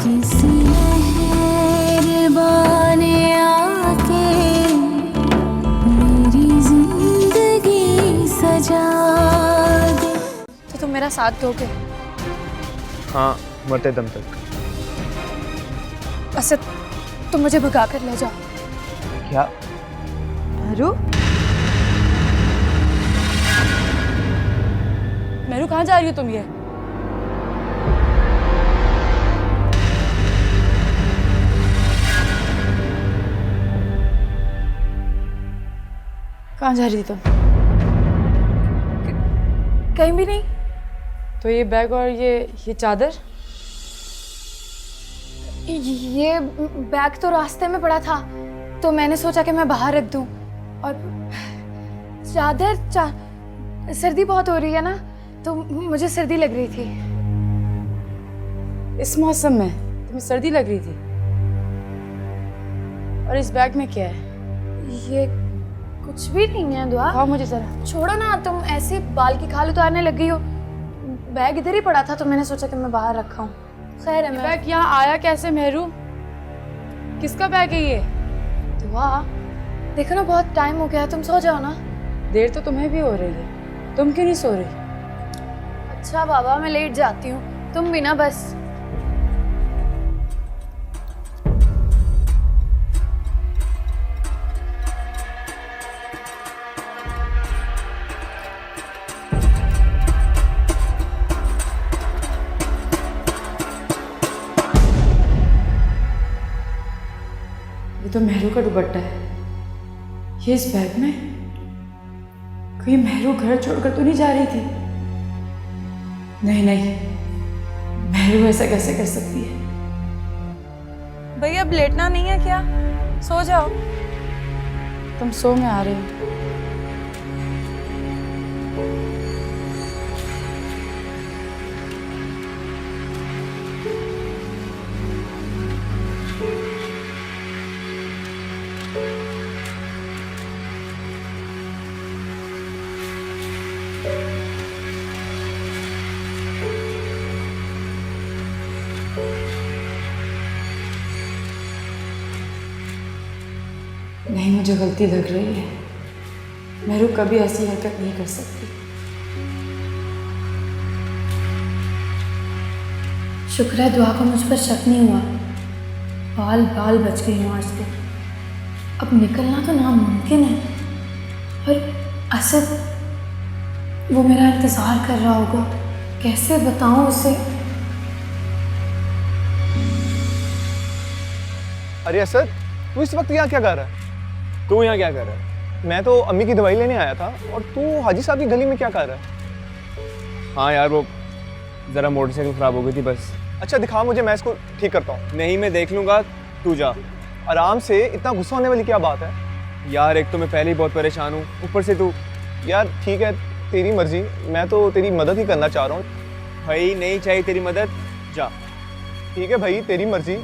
किसी मेहरबान आके मेरी जिंदगी सजा दे। तो तुम मेरा साथ दोगे? हाँ, मरते दम तक। असद, तुम मुझे भगा कर ले जाओ। क्या? मेहरू? मेहरू, कहाँ जा रही हो तुम? ये कहाँ जा रही थी तुम? कहीं भी नहीं। तो ये बैग और ये चादर? ये बैग तो रास्ते में पड़ा था, तो मैंने सोचा कि मैं बाहर रख दूं। और चादर सर्दी बहुत हो रही है ना, तो मुझे सर्दी लग रही थी। इस मौसम में तुम्हें सर्दी लग रही थी? और इस बैग में क्या है? ये कुछ भी नहीं है दुआ। खाओ मुझे जरा। छोड़ो ना, तुम ऐसे बाल की खाल उतारने लग गई हो। बैग इधर ही पड़ा था, तो मैंने सोचा कि मैं बाहर रखा हूँ। खैर है। बैग यहाँ आया कैसे मेहरू? किसका बैग है ये? दुआ, देखो ना बहुत टाइम हो गया है, तुम सो जाओ ना। देर तो तुम्हें भी हो रही है, तुम क्यों नहीं सो रही? अच्छा बाबा, मैं लेट जाती हूँ, तुम भी ना बस। ये तो मेहरू का दुपट्टा है। ये इस बैग में? कहीं मेहरू घर छोड़कर तो नहीं जा रही थी? नहीं नहीं, मेहरू ऐसा कैसे कर सकती है? भैया अब लेटना नहीं है क्या? सो जाओ। तुम सो में आ रही हो। नहीं, मुझे गलती लग रही है। मेहरू कभी ऐसी हरकत नहीं कर सकती। शुक्र है दुआ को मुझ पर शक नहीं हुआ। बाल बाल बच गई हूँ आज तो। अब निकलना तो नामुमकिन है। और असद, वो मेरा इंतज़ार कर रहा होगा। कैसे बताऊँ उसे? अरे असद, तू इस वक्त यहाँ क्या कर रहा है? तू यहाँ क्या कर रहा है? मैं तो अम्मी की दवाई लेने आया था, और तू हाजी साहब की गली में क्या कर रहा है? हाँ यार, वो ज़रा मोटरसाइकिल ख़राब हो गई थी बस। अच्छा दिखा मुझे, मैं इसको ठीक करता हूँ। नहीं, मैं देख लूँगा, तू जा आराम से। इतना गुस्सा होने वाली क्या बात है? यार एक तो मैं पहले ही बहुत परेशान हूँ, ऊपर से तू। यार ठीक है, तेरी मर्जी, मैं तो तेरी मदद ही करना चाह रहा हूँ। भाई नहीं चाहिए तेरी मदद, जा। ठीक है भाई, तेरी मर्जी,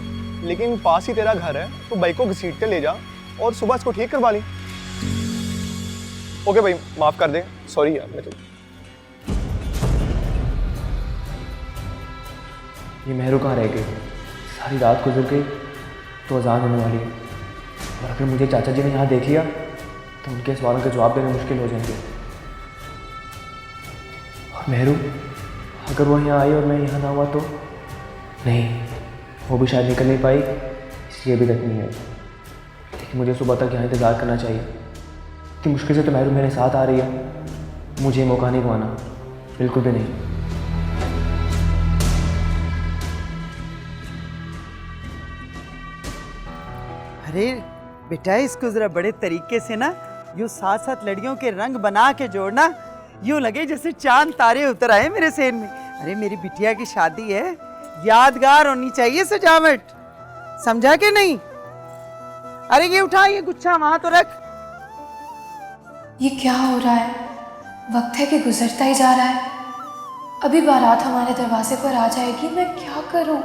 लेकिन पास ही तेरा घर है, तो बाइक को घसीट के ले जा और सुबह इसको ठीक करवा ली। ओके भाई, माफ़ कर दे, सॉरी यार। मैं तो ये मेहरू कहाँ रह गई? सारी रात गुजर गई तो अजान होने वाली है, और अगर मुझे चाचा जी ने यहाँ देख लिया तो उनके सवालों के जवाब देने मुश्किल हो जाएंगे। और मेहरू, अगर वो यहाँ आई और मैं यहाँ ना हुआ तो? नहीं, वो भी शायद निकल नहीं पाई, इसलिए अभी तक नहीं आई। लेकिन मुझे सुबह तक यहाँ इंतज़ार करना चाहिए। इतनी मुश्किल से तो मेहरू मेरे साथ आ रही है, मुझे मौका नहीं गंवाना, बिल्कुल भी नहीं। अरे बेटा, इसको जरा बड़े तरीके से ना यूँ साथ साथ लड़ियों के रंग बना के जोड़ना, यूँ लगे जैसे चांद तारे उतर आए मेरे सेन में। अरे मेरी बिटिया की शादी है, यादगार होनी चाहिए सजावट, समझा के नहीं? अरे ये उठा, ये गुच्छा वहां तो रख। ये क्या हो रहा है? वक्त है कि गुजरता ही जा रहा है। अभी बारात हमारे दरवाजे पर आ जाएगी, मैं क्या करूं?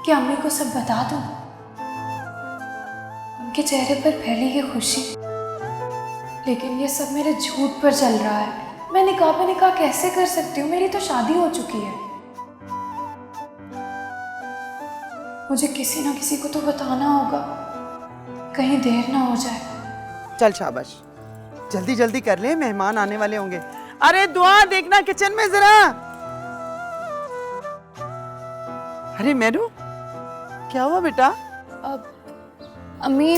क्या अम्मी को सब बता दूं? उनके चेहरे पर फैली ये खुशी, लेकिन ये सब मेरे झूठ पर चल रहा है। मैं निकाह पे निकाह कैसे कर सकती हूँ? मेरी तो शादी हो चुकी है। मुझे किसी ना किसी को तो बताना होगा, कहीं देर ना हो जाए। चल शाबाश, जल्दी जल्दी कर ले, मेहमान आने वाले होंगे। अरे दुआ देखना किचन में जरा। अरे मेनू, क्या हुआ बेटा? अम्मी,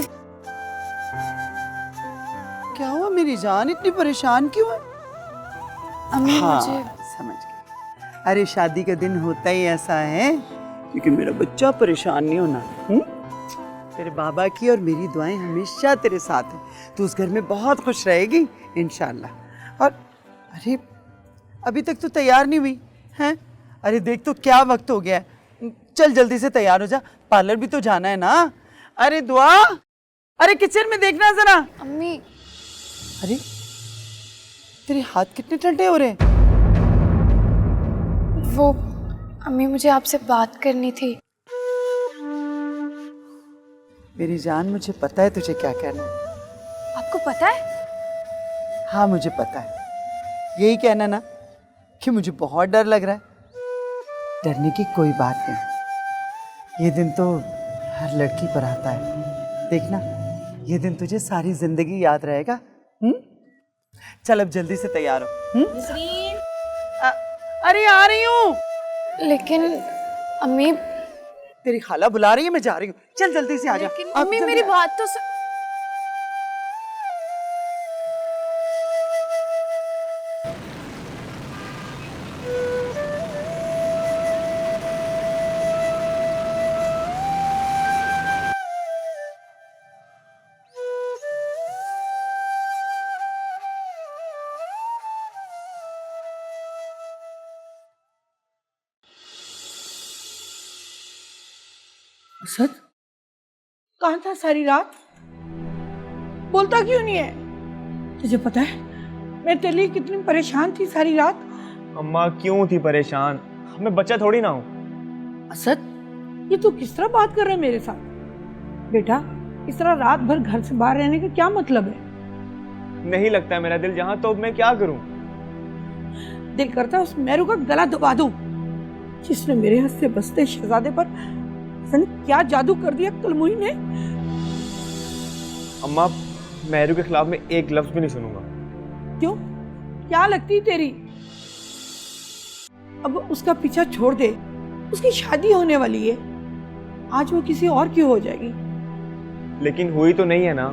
क्या हुआ मेरी जान, इतनी परेशान क्यों है? अम्मी हाँ, मुझे समझ गई। अरे शादी का दिन होता ही ऐसा है, क्योंकि मेरा बच्चा परेशान नहीं होना। तेरे बाबा की और मेरी दुआएं हमेशा तेरे साथ हैं। तू उस घर में बहुत खुश रहेगी इंशाल्लाह। और अरे अभी तक तो तैयार नहीं हुई हैं? अरे देख तो क्या वक्त हो गया है। चल जल्दी से तैयार हो जा, पार्लर भी तो जाना है ना। अरे दुआ, अरे किचन में देखना जरा। अम्मी, अरे तेरे हाथ कितने ठंडे हो रहे हैं? वो अम्मी मुझे आपसे बात करनी थी। मेरी जान, मुझे पता है तुझे क्या कहना है। आपको पता है? हाँ मुझे पता है, यही कहना ना कि मुझे बहुत डर लग रहा है। डरने की कोई बात नहीं, ये दिन तो हर लड़की पर आता है। देखना, ये दिन तुझे सारी जिंदगी याद रहेगा। चल अब जल्दी से तैयार हो। अरे आ रही हूँ। लेकिन अम्मी, तेरी खाला बुला रही है, मैं जा रही हूँ। चल जल्दी से आ जा। लेकिन अब अम्मी जल्दी मेरी आ। बात तो असद, कहाँ था सारी रात? बोलता क्यों नहीं है? तुझे पता है मैं तेरे लिए कितनी परेशान थी सारी रात? अम्मा क्यों थी परेशान? मैं बच्चा थोड़ी ना हूँ। असद, ये तू किस तरह बात कर रहा है मेरे साथ? बेटा, इस तरह रात भर घर से बाहर रहने का क्या मतलब है? नहीं लगता है मेरा दिल जहाँ, तो अब मैं क्या करूँ? दिल करता है उस मेरू का गला दबा दूं, जिसने मेरे हाथ से बसते शहजादे पर क्या जादू कर दिया कलमुही ने। अम्मा, मेहरू के खिलाफ मैं एक लफ्ज भी नहीं सुनूंगा। क्यों, क्या लगती तेरी? अब उसका पीछा छोड़ दे, उसकी शादी होने वाली है, आज वो किसी और की हो जाएगी। लेकिन हुई तो नहीं है ना।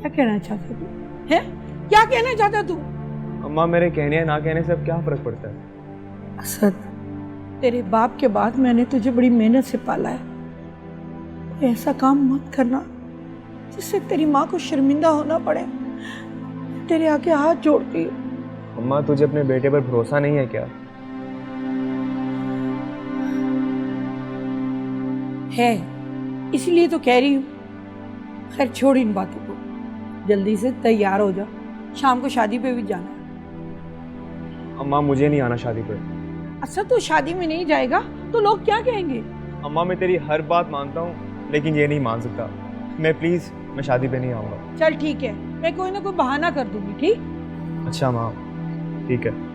क्या कहना चाहता तू है? क्या कहना चाहता तू? अम्मा, मेरे कहने या ना कहने से अब क्या फर्क पड़ता है? असद, तेरे बाप के बाद मैंने तुझे बड़ी मेहनत से पाला है। कोई ऐसा काम मत करना जिससे तेरी माँ को शर्मिंदा होना पड़े। तेरे आगे हाथ जोड़ती हूँ। अम्मा, तुझे अपने बेटे पर भरोसा नहीं है क्या? है, इसलिए तो कह रही हूँ। खैर छोड़ इन बातों को, जल्दी से तैयार हो जा, शाम को शादी पे भी जाना है। अम्मा, मुझे नहीं आना शादी पे। अच्छा, तो शादी में नहीं जाएगा तो लोग क्या कहेंगे? अम्मा, मैं तेरी हर बात मानता हूँ, लेकिन ये नहीं मान सकता। मैं शादी पे नहीं आऊँगा। चल ठीक है, मैं कोई ना कोई बहाना कर दूंगी, ठीक? अच्छा माँ, ठीक है।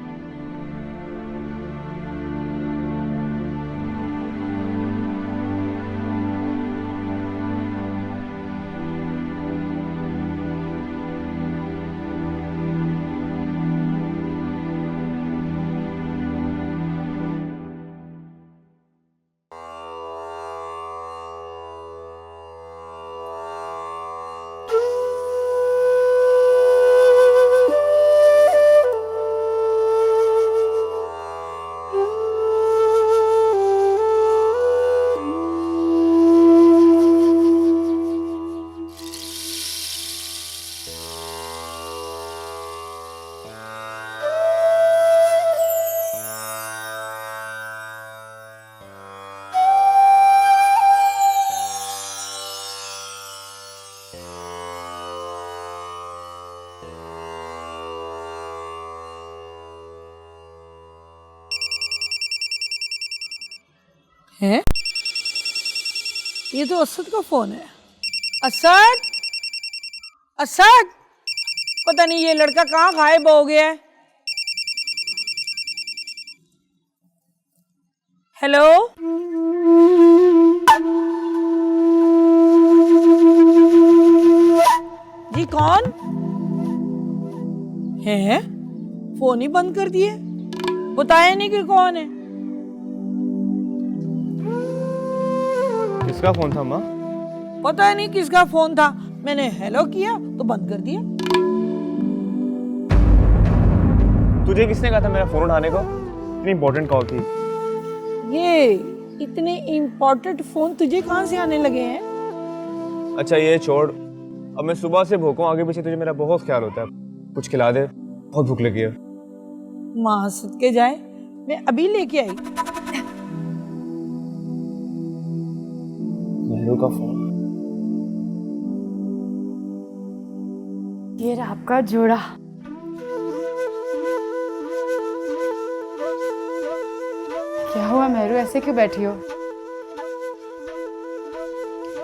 है, ये तो असद का फोन है। असद, असद, पता नहीं ये लड़का कहाँ गायब हो गया है। हेलो, है फोन ही बंद कर दिए, बताया नहीं कि कौन है। किसका फोन था माँ? पता ही नहीं किसका फोन था, मैंने हेलो किया तो बंद कर दिया। तुझे किसने कहा था मेरा फोन उठाने को? इतनी इंपॉर्टेंट कॉल थी। ये इतने इम्पोर्टेंट फोन तुझे कहाँ से आने लगे हैं? अच्छा ये छोड़, अब मैं सुबह से भूखा हूँ, आगे पीछे तुझे मेरा बहुत ख्याल होता है, कुछ खिला दे, बहुत भूख लगी है। माँ सद के जाए, मैं अभी लेके आई। मेहरू का फोन। ये रहा आपका जोड़ा। क्या हुआ मेहरू, ऐसे क्यों बैठी हो?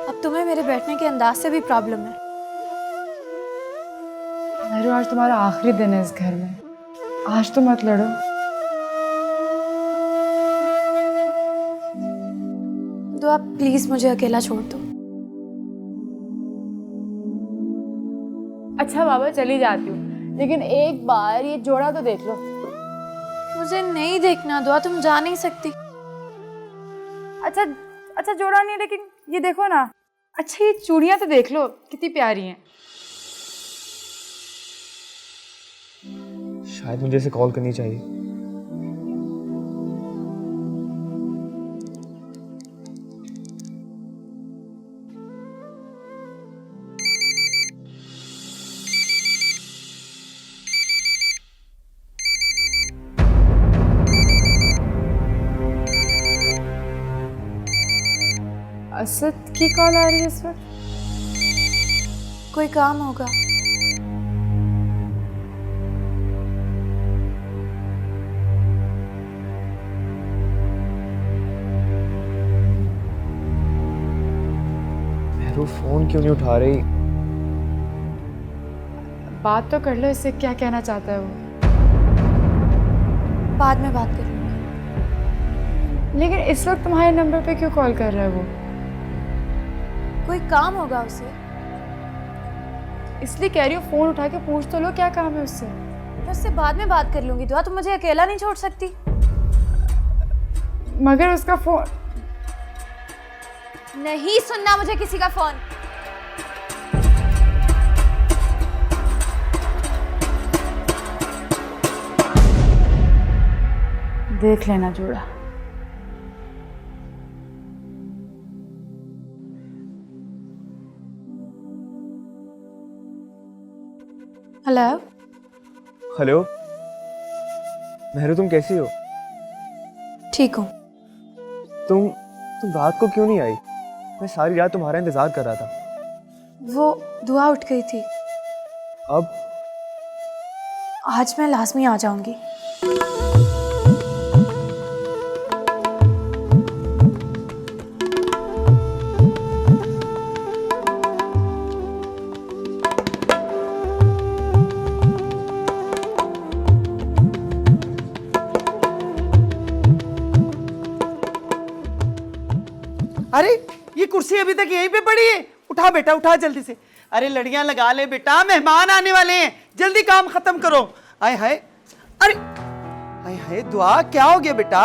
अब तुम्हें मेरे बैठने के अंदाज से भी प्रॉब्लम है। मेहरू आज तुम्हारा आखिरी दिन है इस घर में, आज तो मत लड़ो। तो आप प्लीज मुझे अकेला छोड़ दो। अच्छा बाबा चली जाती हूँ, लेकिन एक बार ये जोड़ा तो देख लो। मुझे नहीं देखना दुआ, तुम जा नहीं सकती। अच्छा अच्छा जोड़ा नहीं, लेकिन ये देखो ना। अच्छा ये चूड़ियां तो देख लो, कितनी प्यारी हैं। शायद मुझे इसे कॉल करनी चाहिए। असद की कॉल आ रही है इस वक्त। कोई काम होगा। मेहरू फोन क्यों नहीं उठा रही? बात तो कर लो इससे, क्या कहना चाहता है वो? बाद में बात कर लूंगी। लेकिन इस वक्त तुम्हारे नंबर पे क्यों कॉल कर रहा है वो? कोई काम होगा उसे। इसलिए कह रही हूँ फोन उठा के पूछ तो लो क्या काम है उससे। मैं उससे बाद में बात कर लूंगी दुआ, तुम मुझे अकेला नहीं छोड़ सकती। मगर उसका फोन नहीं सुनना मुझे किसी का फोन। देख लेना जोड़ा। हेलो। हेलो मेहरू, तुम कैसी हो? ठीक हूँ। तुम रात को क्यों नहीं आई? मैं सारी रात तुम्हारा इंतजार कर रहा था। वो दुआ उठ गई थी। अब आज मैं लाजमी आ जाऊंगी। अरे ये कुर्सी अभी तक यहीं पे पड़ी है, उठा बेटा उठा जल्दी से। अरे लड़ियां लगा ले बेटा, मेहमान आने वाले हैं, जल्दी काम खत्म करो। आय हाय, अरे हाय हाय दुआ, क्या हो गया बेटा?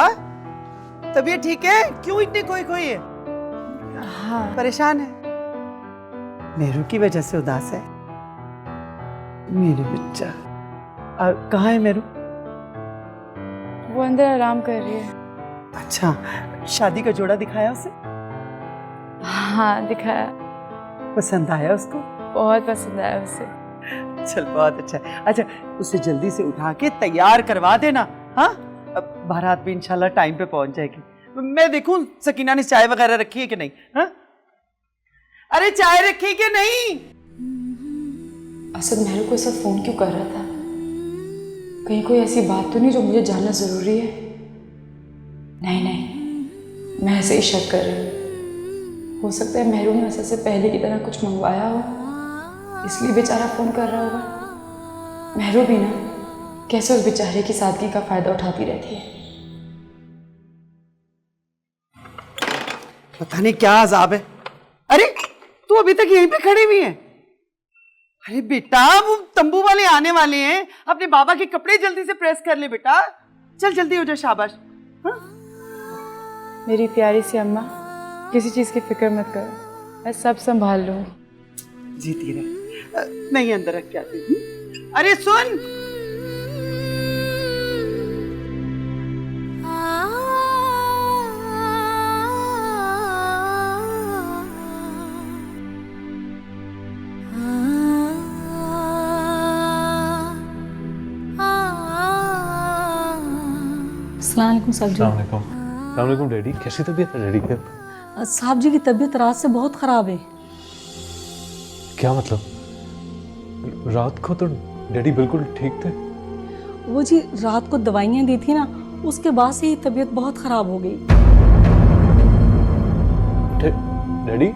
तबीयत ठीक है? क्यों इतनी खोई खोई है? हाँ परेशान है? मेहरू की वजह से उदास है? मेरे बच्चा कहाँ है मेहरू? वो अंदर आराम कर रही है। अच्छा, शादी का जोड़ा दिखाया उसे? हाँ दिखाया। पसंद आया उसको? बहुत पसंद आया उसे। चल बहुत अच्छा है। अच्छा उसे जल्दी से उठा के तैयार करवा देना। हाँ अब बारात भी इंशाल्लाह टाइम पे पहुंच जाएगी। मैं देखूं सकीना ने चाय वगैरह रखी है कि नहीं। हाँ अरे चाय रखी कि नहीं? असद मेहरू को ऐसा फोन क्यों कर रहा था? कहीं कोई ऐसी बात तो नहीं जो मुझे जानना जरूरी है? नहीं नहीं, मैं ऐसे ही शक कर रही हूँ। हो सकता है मेहरू ने ऐसे से पहले की तरह कुछ मंगवाया हो, इसलिए बेचारा फोन कर रहा होगा। मेहरू भी ना कैसे उस बेचारे की सादगी का फायदा उठाती रहती है। पता नहीं क्या अजाब है। अरे तू अभी तक यहीं पे खड़ी हुई है? अरे बेटा वो तंबू वाले आने वाले हैं, अपने बाबा के कपड़े जल्दी से प्रेस कर ले बेटा। चल जल्दी हो जा, शाबाश। हाँ? मेरी प्यारी सी अम्मा, किसी चीज़ की फिक्र मत करो, मैं सब संभाल लूँगी। जीती रहे। नहीं, अंदर रख के आती हूँ। अरे सुन, अस्सलाम वालेकुम साहब जी। अस्सलाम वालेकुम डैडी, कैसी तबीयत है डैडी की? साहब जी की तबीयत रात से बहुत ख़राब है। क्या मतलब? रात को तो डैडी बिल्कुल ठीक थे। वो जी रात को दवाइयाँ दी थी ना, उसके बाद से ही तबीयत बहुत ख़राब हो गई। डैडी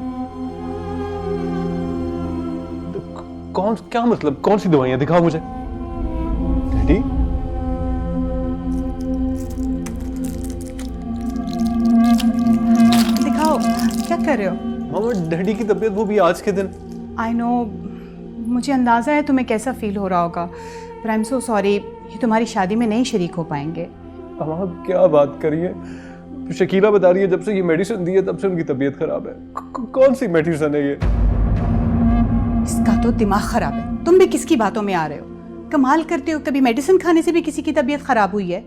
कौन, क्या मतलब, कौन सी दवाइयाँ? दिखाओ मुझे डैडी। दिखाओ, क्या कर रहे हो? मामा डैडी की तबीयत, वो भी आज के दिन। आई नो, मुझे अंदाज़ा है तुम्हें कैसा फील हो रहा होगा, पर आई एम सो सॉरी, ये तुम्हारी शादी में नहीं शरीक हो पाएंगे। मामा क्या बात करिए, शकीला बता रही है जब से ये मेडिसिन दी है तब से उनकी तबीयत खराब है। कौन सी मेडिसिन है ये? इसका तो दिमाग खराब है, तुम भी किसकी बातों में आ रहे हो? कमाल करते हो, कभी मेडिसिन खाने से भी किसी की तबीयत खराब हुई है?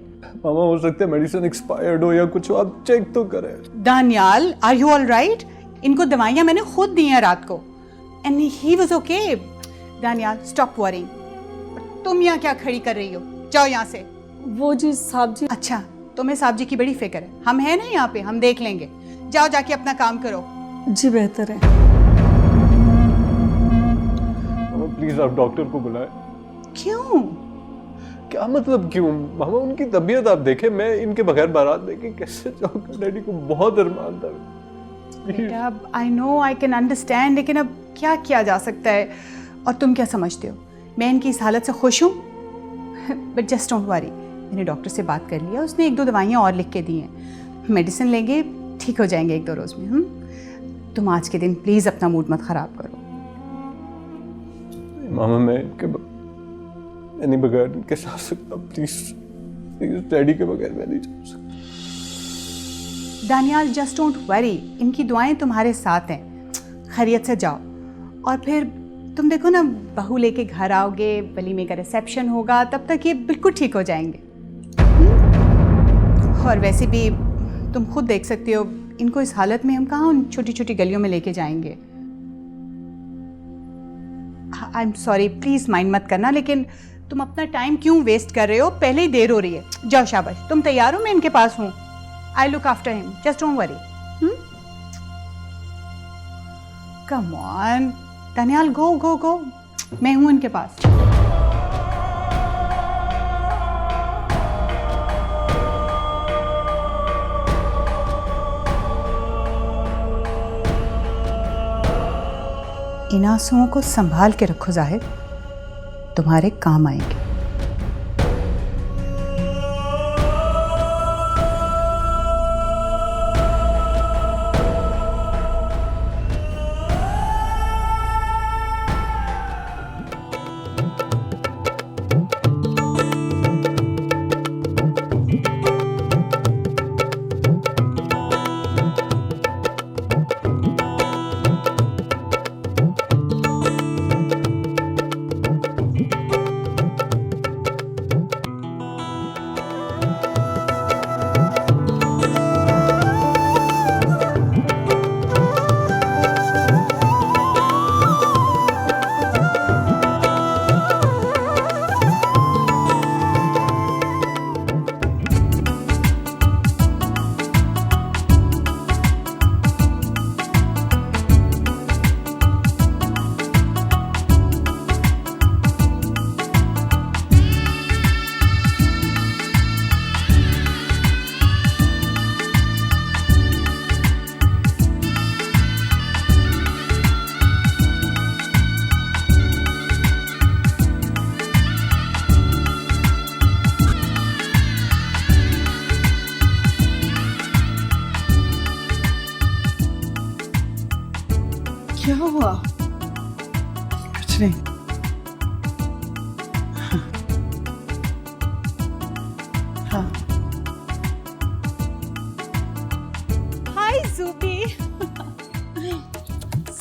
मामा हो सकता है मेडिसिन एक्सपायर्ड हो या कुछ हो, आप चेक तो करें। Daniyal, are you all right? इनको दवाइयाँ मैंने खुद दी हैं रात को, and he was okay. Daniyal stop worrying. तुम यहाँ क्या खड़ी कर रही हो? जाओ यहाँ से। वो जी साहब जी। अच्छा, तुम्हें साहब जी की बड़ी फिक्र है, हम हैं ना यहाँ पे, हम देख लेंगे। जाओ जाके अपना काम करो। जी बेहतर है। मामा प्लीज आप डॉक्टर को बुलाएं। क्यों? क्या मतलब क्यों? मामा उनकी तबीयत आप देखें, मैं इनके बगैर बारात देके कैसे जाऊंगा? डैडी को बहुत अरमान था। बेटा I know, I can understand, लेकिन अब क्या किया जा सकता है? और तुम क्या समझते हो, मैं इनकी इस हालत से खुश हूँ? बट जस्ट डोंट वरी, मैंने डॉक्टर से बात कर लिया, उसने 1-2 दवाइयाँ और लिख के दी हैं, मेडिसिन लेंगे ठीक हो जाएंगे 1-2 रोज़ में। तुम आज के दिन प्लीज़ अपना मूड मत ख़राब करो। मामा मैं नहीं बगैर इनके साथ सकता, प्लीज प्लीज डैडी के बगैर मैं नहीं जा सकता। दानियाल जस्ट डोंट वरी, इनकी दुआएं तुम्हारे साथ हैं, खैरियत से जाओ। और फिर तुम देखो ना, बहू लेके घर आओगे, वलीमे का रिसेप्शन होगा, तब तक ये बिल्कुल ठीक हो जाएंगे। और वैसे भी तुम खुद देख सकते हो, इनको इस हालत में हम कहाँ उन छोटी छोटी गलियों में लेके जाएंगे। I am sorry, please mind मत करना, लेकिन तुम अपना टाइम क्यों वेस्ट कर रहे हो? पहले ही देर हो रही है। जाओ शाबाश, तुम तैयार हो? मैं इनके पास हूँ, I look after him, just don't worry. Come on Daniyal, go go go, मैं हूँ इनके पास। इन आंसुओं को संभाल के रखो जाहिर, तुम्हारे काम आएंगे। क्या हुआ? कुछ नहीं।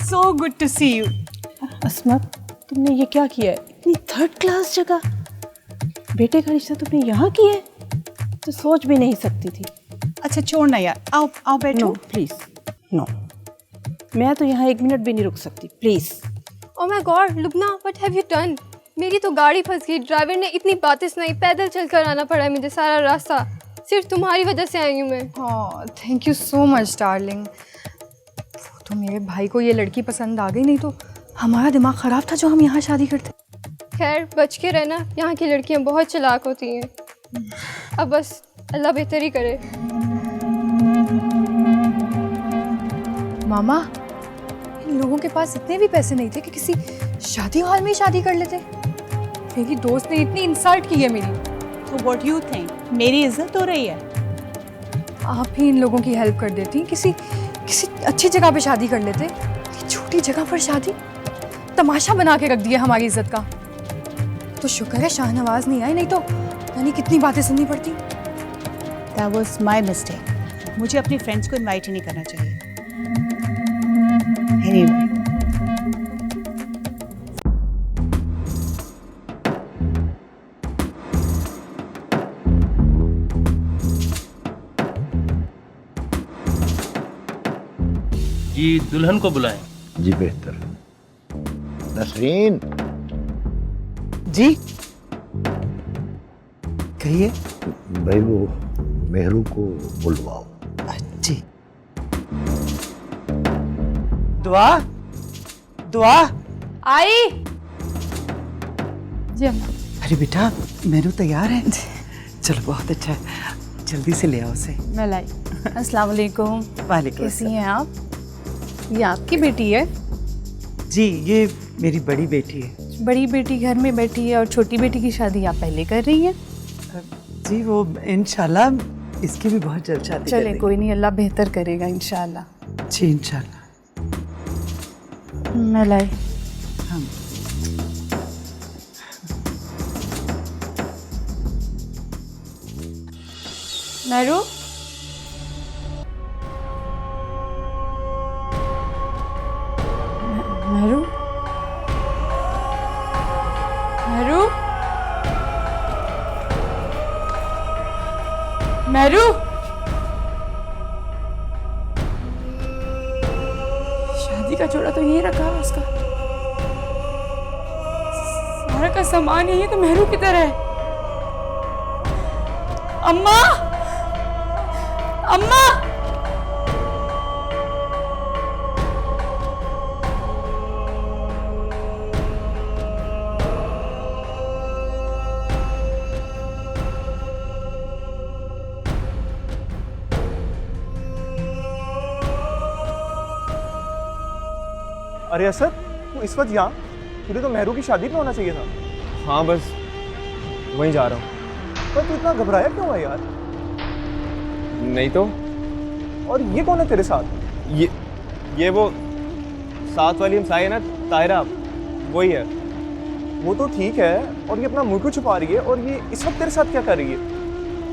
so good to see you. असमत, तुमने ये क्या किया है? इतनी थर्ड क्लास जगह, बेटे का रिश्ता तुमने यहाँ किया है? तो सोच भी नहीं सकती थी। अच्छा छोड़ ना यार, आओ आओ बैठो। नो प्लीज, नो, मैं तो यहाँ 1 मिनट भी नहीं रुक सकती, please. Oh my God Lubna, what have you done? मेरी तो गाड़ी फंस गई, ड्राइवर ने इतनी बातें सुनाई, पैदल चलकर आना पड़ा है मुझे सारा रास्ता, सिर्फ तुम्हारी वजह से आई हूँ मैं। हाँ thank you so much darling. तो मेरे भाई को ये लड़की पसंद आ गई, नहीं तो हमारा दिमाग ख़राब था जो हम यहाँ शादी करते। खैर बच के रहना, यहाँ की लड़कियाँ बहुत चालाक होती हैं। अब बस अल्लाह बेहतर ही करे। मामा, इन लोगों के पास इतने भी पैसे नहीं थे कि किसी शादी हॉल में ही शादी कर लेते। मेरी दोस्त ने इतनी इंसल्ट की है मेरी। तो व्हाट यू थिंक, मेरी इज्जत हो रही है? आप ही इन लोगों की हेल्प कर देती, किसी अच्छी जगह पे शादी कर लेते। छोटी जगह पर शादी, तमाशा बना के रख दिया हमारी इज्जत का। तो शुक्र है शाहनवाज नहीं आई, नहीं तो यानी कितनी बातें सुननी पड़ती। That was my mistake. मुझे अपने फ्रेंड्स को इनवाइट ही नहीं करना चाहिए। Anyway. जी दुल्हन को बुलाएं। जी बेहतर। नसरीन जी कहिए। भाई वो मेहरू को बुलवाओ। जी। दुआ दुआ आई जी अम्मा। अरे बेटा मेहरू तैयार है? चलो बहुत अच्छा है, जल्दी से ले आओ उसे। मैं लाई। अस्सलाम वालेकुम। वालेकुम। कैसी हैं आप? ये आपकी बेटी है? जी ये मेरी बड़ी बेटी है। बड़ी बेटी घर में बैठी है और छोटी बेटी की शादी आप पहले कर रही हैं? जी वो इंशाल्लाह इसकी भी बहुत जल्द शादी चले कोई नहीं, अल्लाह बेहतर करेगा इंशाल्लाह। जी इंशाल्लाह। मैं लाई। हम मेहरू मेहरू मेहरू मेहरू शादी का जोड़ा तो यही रखा है उसका, सारा का सामान यही है, तो मेहरू किधर है? अम्मा अम्मा अरे असद, तू इस वक्त यहाँ? तुझे तो मेहरू की शादी पे होना चाहिए था। हाँ बस वहीं जा रहा हूँ। पर तू इतना घबराया क्यों है यार? नहीं तो। और ये कौन है तेरे साथ? ये वो साथ वाली हमसाई है ना, ताहिरा, वही है। वो तो ठीक है, और ये अपना मुंह क्यों छुपा रही है? और ये इस वक्त तेरे साथ क्या कर रही है?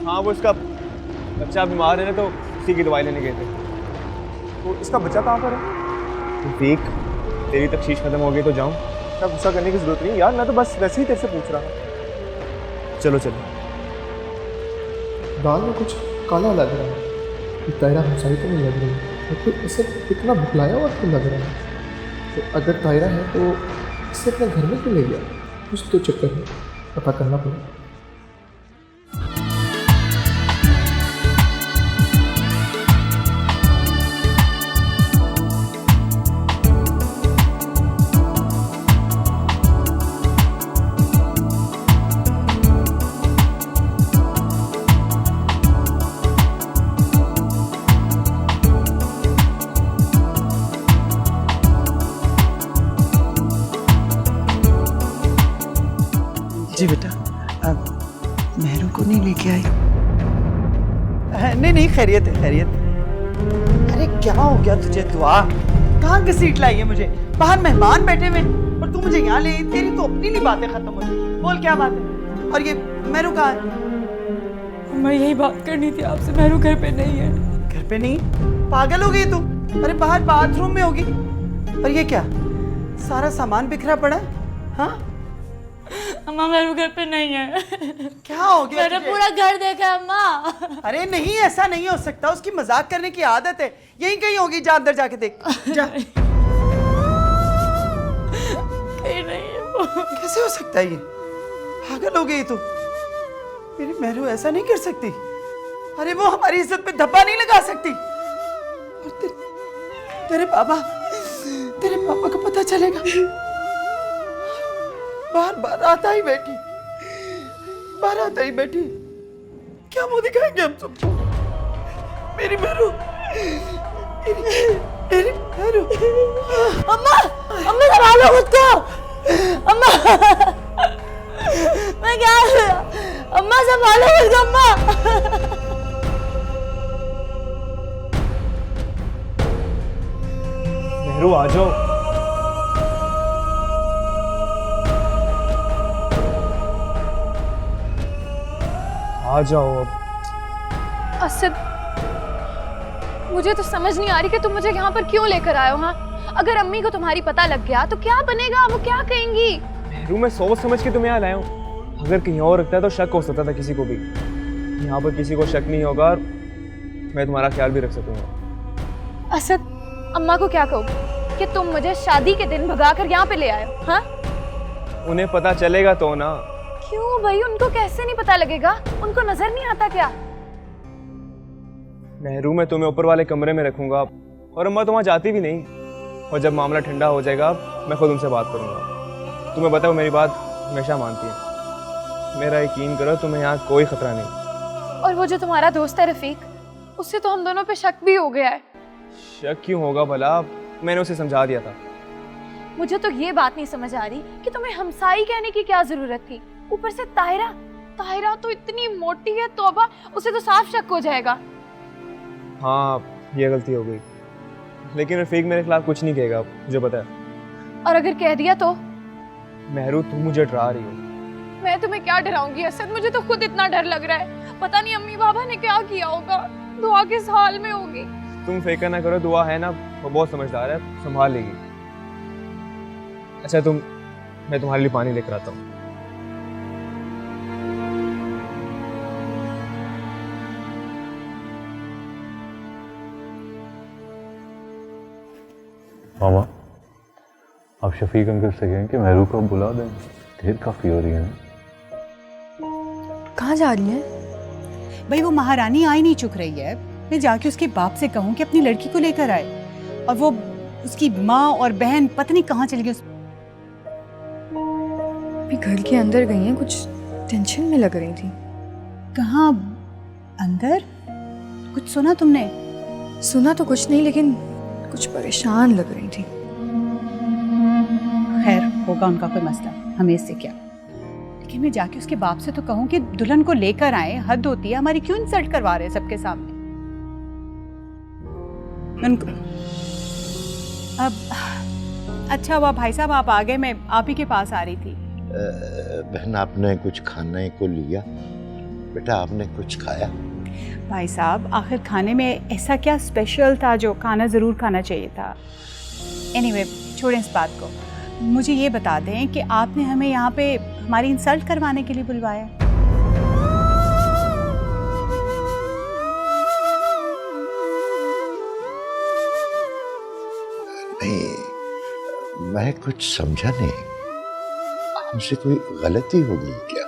हाँ वो इसका बच्चा बीमार है ना, तो उसी की दवाई लेने गए थे। तो इसका बच्चा कहाँ पर है? देख तेरी तफ्तीश खत्म हो गई तो जाऊँ? क्या गुस्सा करने की जरूरत नहीं यार, मैं तो बस वैसे ही तेरे से पूछ रहा हूँ। चलो चलो। दाल में कुछ काला लग रहा है, ताहिरा हमसाई तो नहीं लग रही है, तो इसे इतना भुखलाया हुआ क्यों लग रहा है? तो अगर ताहिरा है तो इसे अपने घर में क्यों ले गया? कुछ तो चक्कर है, पता करना पड़ेगा। जी बेटा, अब मेहरू को नहीं लेके आई? नहीं नहीं खैरियत है, खैरियत। अरे क्या हो गया तुझे दुआ? कहाँ घसीट लाई है मुझे? बाहर मेहमान बैठे हुए और तू मुझे यहाँ ले आई। तेरी तो अपनी नहीं बातें खत्म हो रही। बोल क्या बात है? और ये मेहरू कहाँ है? मैं यही बात करनी थी आपसे, मेहरू घर पे नहीं है। घर पे नहीं? पागल हो गई तू? अरे बाहर बाथरूम में होगी। और ये क्या, सारा सामान बिखरा पड़ा है? हाँ अम्मा मेरे घर पे नहीं है। क्या हो गया मैंने तुझे? पूरा घर देखा अम्मा। अरे नहीं, ऐसा नहीं हो सकता, उसकी मजाक करने की आदत है। यहीं कहीं होगी, जा अंदर जाके देख जा। कहीं नहीं है वो। कैसे हो सकता है ये? पागल हो गई तू। मेरी महरू ऐसा नहीं कर सकती। अरे वो हमारी इज्जत पे धब्बा नहीं लगा सकती। और तेरे पापा को पता चलेगा। बार आता ही बैठी, क्या मुंह दिखाएंगे हम सबको? मेरी महरू, मेरी महरू। अम्मा संभालो खुद को। अम्मा मैं क्या, अम्मा संभालो खुद को। अम्मा मेहरू आ जाओ। आ जाओ अब। असद, मुझे तो समझ नहीं आ रही कि तुम मुझे यहाँ पर क्यों लेकर आए हो। हाँ, अगर अम्मी को तुम्हारी पता लग गया तो क्या बनेगा, वो क्या कहेंगी? मेहरू मैं सोच समझ के तुम्हें यहाँ लाया हूँ। अगर कहीं और रखता है तो शक हो सकता था किसी को भी। यहाँ पर किसी को शक नहीं होगा और मैं तुम्हारा ख्याल भी रख सकूंगा। असद, अम्मा को क्या कहोगे कि तुम मुझे शादी के दिन भगाकर यहाँ पे ले आए हो? हाँ, उन्हें पता चलेगा तो ना। क्यों भाई, उनको कैसे नहीं पता लगेगा? उनको नजर नहीं आता क्या? मेहरू मैं तुम्हें ऊपर वाले कमरे में रखूंगा और अम्मा तो वहाँ जाती भी नहीं। और जब मामला ठंडा हो जाएगा मैं खुद उनसे बात करूंगा। तुम्हें बताओ, मेरी बात हमेशा मानती है। मेरा यकीन करो, तुम्हें यहाँ कोई खतरा नहीं। और वो जो तुम्हारा दोस्त है रफीक, उससे तो हम दोनों पे शक भी हो गया है। शक क्यों होगा भला? मैंने उसे समझा दिया था। मुझे तो ये बात नहीं समझ आ रही कि तुम्हें हमसाई कहने की क्या जरूरत थी। ऊपर से ताहिरा तो इतनी मोटी है, तौबा, उसे तो साफ शक हो जाएगा। हाँ, ये गलती हो गई, लेकिन रफीक मेरे खिलाफ कुछ नहीं कहेगा, मुझे पता है। और अगर कह दिया तो? मेहरू तुम मुझे डरा रही हो। मैं तुम्हें क्या डराऊंगी असद, मुझे तो खुद इतना डर लग रहा है। पता नहीं अम्मी बाबा ने क्या किया होगा, दुआ किस हाल में होगी। तुम फिक्र ना करो, दुआ है ना, वो बहुत समझदार है, संभाल लेगी। अच्छा मैं तुम्हारे लिए पानी लेकर आता हूँ। मामा, आप शफीक अंकल से कहें कि मेहरू को बुला दें, देर काफ़ी हो रही है। कहाँ जा रही है? भाई वो महारानी आ ही नहीं चुक रही है। मैं जाके उसके बाप से कहूँ कि अपनी लड़की को लेकर आए, और वो उसकी माँ और बहन पता नहीं कहाँ चली गई। अभी घर के अंदर गई हैं, कुछ टेंशन में लग रही थी। कहाँ अंदर? कुछ सुना तुमने? सुना तो कुछ नहीं, लेकिन कुछ परेशान लग रही थी। खैर, होगा उनका कोई मसला, हमें इससे क्या। लेकिन मैं जाके उसके बाप से तो कहूँ कि दुल्हन को लेकर आए, हद होती है, हमारी क्यों इंसल्ट करवा रहे हैं सबके सामने। उनको अब अच्छा हुआ भाई साहब आप आ गए, मैं आप ही के पास आ रही थी। बहन, आपने कुछ खाने को लिया? बेटा, आपने कुछ खाया? भाई साहब, आखिर खाने में ऐसा क्या स्पेशल था जो खाना ज़रूर खाना चाहिए था। एनीवे, छोड़ें इस बात को। मुझे ये बता दें कि आपने हमें यहाँ पे हमारी इंसल्ट करवाने के लिए बुलवाया। नहीं, मैं कुछ समझा नहीं। हमसे कोई गलती हो गई क्या?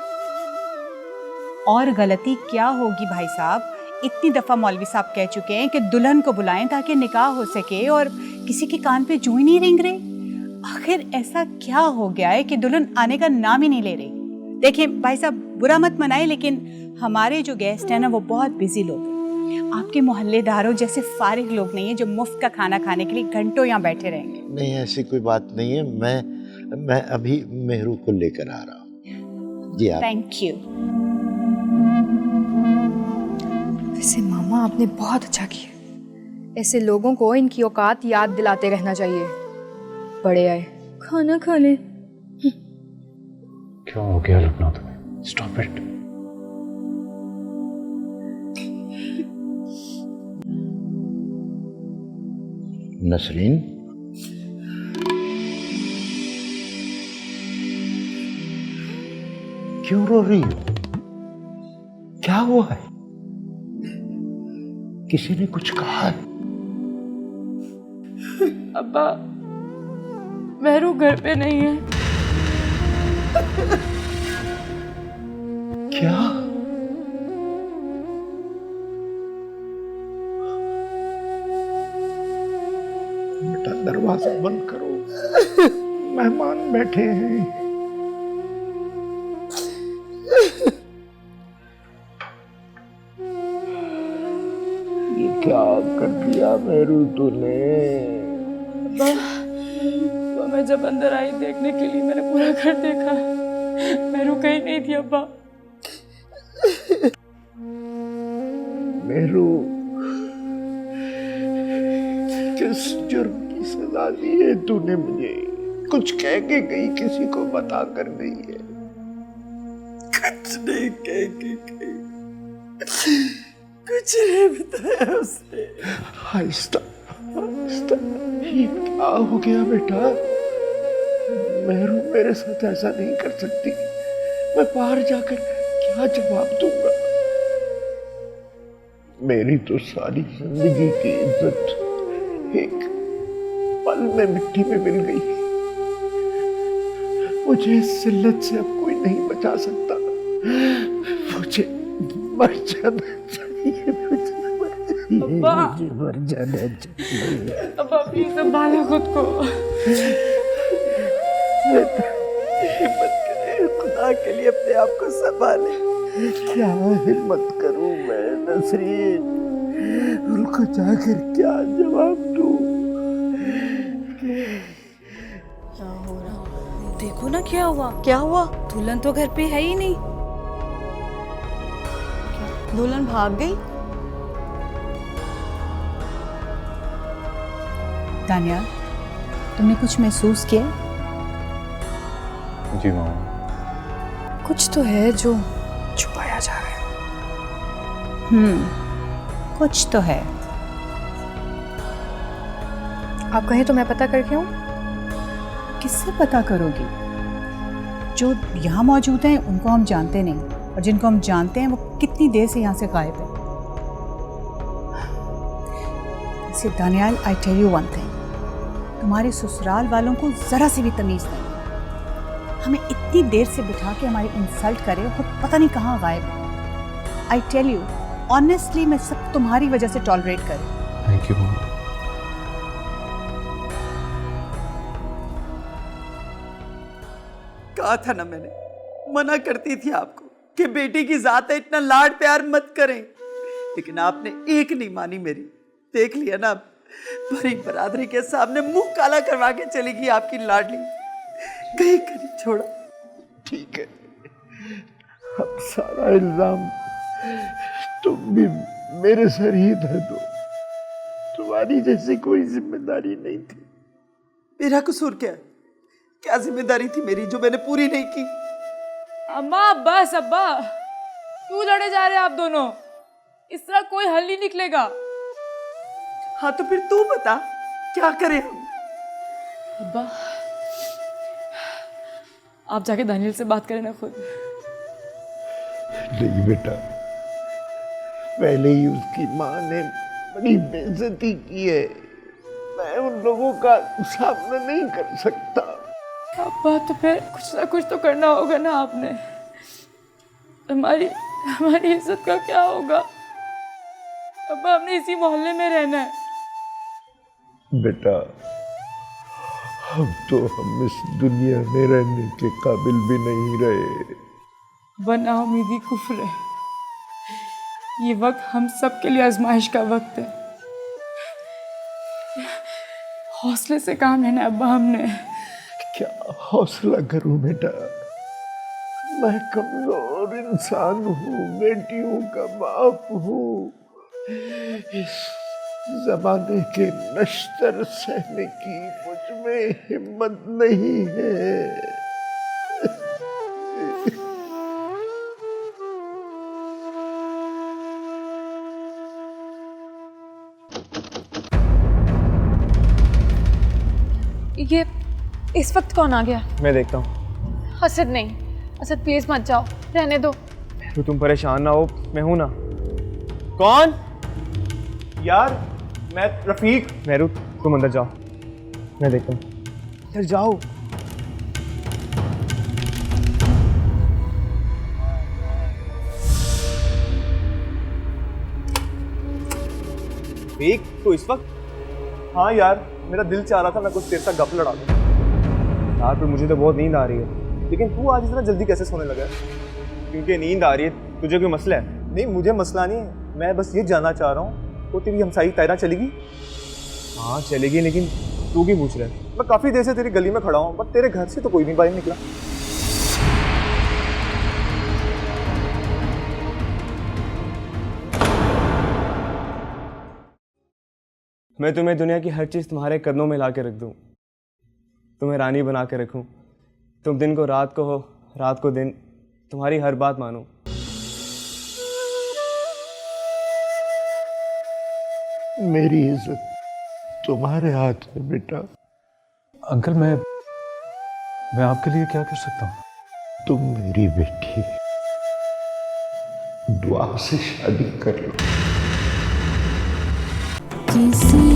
और गलती क्या होगी भाई साहब? इतनी दफ़ा मौलवी साहब कह चुके हैं कि दुल्हन को बुलाएं ताकि निकाह हो सके, और किसी के कान पे जूं ही नहीं रेंग रहे। आखिर ऐसा क्या हो गया है कि दुल्हन आने का नाम ही नहीं ले रही? देखिए भाई साहब, बुरा मत मनाए, लेकिन हमारे जो गेस्ट हैं ना, वो बहुत बिजी लोग हैं। आपके मोहल्लेदारों जैसे फारिग लोग नहीं है जो मुफ्त का खाना खाने के लिए घंटों यहाँ बैठे रहेंगे। नहीं, ऐसी कोई बात नहीं है। मैं अभी मेहरू को लेकर आ रहा हूँ। जी आप। Thank you. वैसे मामा, आपने बहुत अच्छा किया। ऐसे लोगों को इनकी औकात याद दिलाते रहना चाहिए। बड़े आए, खाना खा ले। क्या हो गया लुबना तुम्हें? Stop it. नसरीन, क्यों रो रही हो? क्या हुआ है? किसी ने कुछ कहा है? अब्बा, मेहरू घर पे नहीं है। क्या? बेटा दरवाजा बंद करो, मेहमान बैठे हैं। ये क्या कर दिया मेरू तूने? अब्बा, तो मैं जब अंदर आई देखने के लिए मैंने पूरा घर देखा, मेहरू कहीं नहीं थी अब्बा। मेरू, किस जुर्म की सजा दी है तूने मुझे? कुछ कह के गई, किसी को बता कर गई है? कुछ नहीं कह के गई, कुछ नहीं बताया उसने। आहिस्ता आहिस्ता। ये क्या हो गया बेटा? मेरू मेरे साथ ऐसा नहीं कर सकती। मैं बाहर जाकर क्या जवाब दूंगा? मेरी तो सारी जिंदगी की इज्जत एक पल में मिट्टी में मिल गई। मुझे इस जिल्लत से अब कोई नहीं बचा सकता। मुझे मर जाना चाहिए, मुझे मर जाना चाहिए। अब्बा प्लीज संभालो खुद को। हिम्मत करे, खुदा के लिए अपने आप को संभाले। क्या हिम्मत करूं मैं नसरीन? उनको जाकर क्या जवाब दूं? देखो ना क्या हुआ। क्या हुआ? दुल्हन तो घर पे है ही नहीं। दुल्हन भाग गई। दानियाल, तुमने कुछ महसूस किया? जी मामा। कुछ तो है जो छुपाया जा रहा है। कुछ तो है। आप कहें तो मैं पता करके आऊं? किससे पता करोगी? जो यहाँ मौजूद हैं उनको हम जानते नहीं, और जिनको हम जानते हैं वो कितनी देर से यहाँ से गायब है। See, Daniyal, I tell you one thing, तुम्हारे ससुराल वालों को जरा सी भी तमीज नहीं है। हमें इतनी देर से बिठा के हमारी इंसल्ट करे और पता नहीं कहाँ गायब है। I tell you, honestly, मैं सब तुम्हारी वजह से टॉलरेट करूँ। थैंक यू मामा। कहा था ना मैंने, मना करती थी आपको कि बेटी की जात है, इतना लाड प्यार मत करें, लेकिन आपने एक नहीं मानी मेरी। देख लिया ना, भरी बरादरी के सामने मुंह काला करवा के चली गई आपकी लाडली। कहीं कहीं छोड़ा। ठीक है, अब सारा इल्जाम तुम भी मेरे सर ही धर दो। तुम्हारी जैसी कोई जिम्मेदारी नहीं थी। मेरा कसूर क्या है? क्या जिम्मेदारी थी मेरी जो मैंने पूरी नहीं की? अम्मा बस, अब्बा क्यों लड़े जा रहे हैं आप दोनों? इस तरह कोई हल नहीं निकलेगा। हाँ तो फिर तू बता, क्या करें हम? अब्बा, आप जाके दानियल से बात करें ना खुद। नहीं बेटा, पहले ही उसकी माँ ने बड़ी बेइज्जती की है। मैं उन लोगों का सामना नहीं कर सकता। अब्बा तो फिर कुछ ना कुछ तो करना होगा ना आपने। हमारी इज्जत का क्या होगा? अब्बा, हमने इसी मोहल्ले में रहना है। बेटा, अब तो हम इस दुनिया में रहने के काबिल भी नहीं रहे। बना उम्मीदी कुफ्र है। ये वक्त हम सब के लिए आजमाइश का वक्त है। हौसले से काम लेना अब्बा हमने। क्या हौसला करूं बेटा? मैं कमजोर इंसान हूँ, बेटियों का बाप हूँ। इस जमाने के नश्तर सहने की मुझ में हिम्मत नहीं है। ये इस वक्त कौन आ गया? मैं देखता हूँ। हसद नहीं, असद प्लीज मत जाओ, रहने दो। तो तुम परेशान ना हो, मैं हूं ना। कौन? यार मैं रफीक। मेहरू तुम अंदर जाओ, मैं देखता हूँ। अंदर जाओ। रफीक तो इस वक्त? हाँ यार मेरा दिल चाह रहा था मैं कुछ देर तक गप लड़ा दूं यार, पर मुझे तो बहुत नींद आ रही है। लेकिन तू आज इतना जल्दी कैसे सोने लगा है? क्योंकि नींद आ रही है, तुझे कोई मसला है? नहीं मुझे मसला नहीं है, मैं बस ये जानना चाह रहा हूँ वो तेरी हमसाई तायरा चलेगी? हाँ चलेगी, लेकिन तू भी पूछ रहा है। मैं काफ़ी देर से तेरी गली में खड़ा हूँ बट तेरे घर से तो कोई नहीं बाहर निकला। मैं तुम्हें दुनिया की हर चीज़ तुम्हारे कदमों में ला के रख दूँ, तुम्हें रानी बना के रखूँ, तुम दिन को रात को हो, रात को दिन, तुम्हारी हर बात मानूं। मेरी इज्जत तुम्हारे हाथ में बेटा। अंकल मैं आपके लिए क्या कर सकता हूँ? तुम मेरी बेटी दुआ से शादी कर लो। किसी